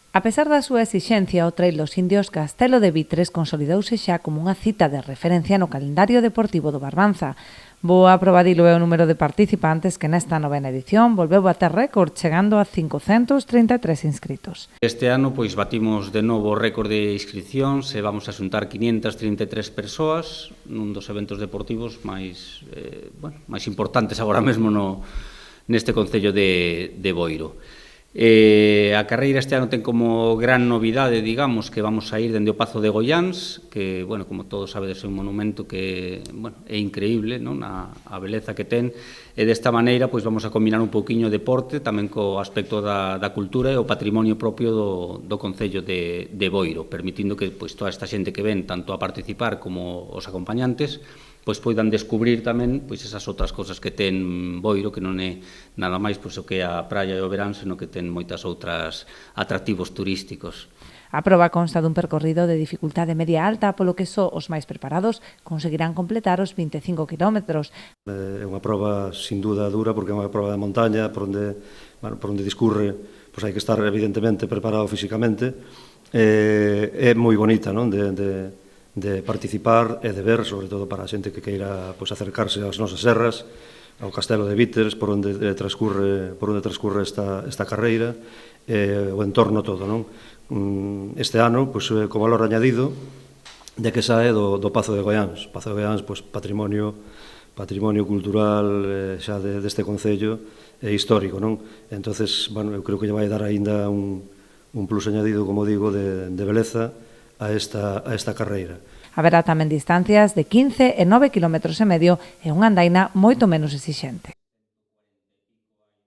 A pesar da súa exixencia, o Trail dos Indios Castelo de Vitres consolidouse xa como unha cita de referencia no calendario deportivo do Barbanza. Boa probadilo é o número de participantes que nesta novena edición volveu bater récord chegando a 533 inscritos. Este ano pois batimos de novo o récord de inscripcións e vamos a xuntar 533 persoas nun dos eventos deportivos máis importantes agora mesmo neste concello de Boiro. A carreira este ano ten como gran novidade, digamos, que vamos a ir dende o Pazo de Goiáns, que, como todos sabedes, é un monumento que, é increíble, non? A beleza que ten, e desta maneira, pois, vamos a combinar un pouquiño de deporte, tamén co aspecto da cultura e o patrimonio propio do concello de Boiro, permitindo que, pois, toda esta xente que ven, tanto a participar como os acompañantes, pois poidan descubrir tamén pois esas outras cousas que ten Boiro, que non é nada máis pois o que a praia e o verán, senón que ten moitas outras atractivos turísticos. A proba consta dun percorrido de dificultade media alta, polo que só os máis preparados conseguirán completar os 25 kilómetros. É unha proba sin dúda dura, porque é unha proba de montaña, por onde discurre, pois hai que estar evidentemente preparado físicamente. É moi bonita, non? De participar e de ver, sobre todo para a xente que queira pois, acercarse ás nosas serras, ao Castelo de Vitres, por onde transcurre esta carreira, o entorno todo, non? Este ano, pois, co valor añadido de que sae do Pazo de Goiáns. Pazo de Goiáns, pois, patrimonio cultural xa deste concello e histórico, non? Entonces, eu creo que lle vai dar aínda un plus añadido, como digo, de beleza a esta carreira. Haberá tamén distancias de 15 e 9 km e medio e unha andaina moito menos exixente.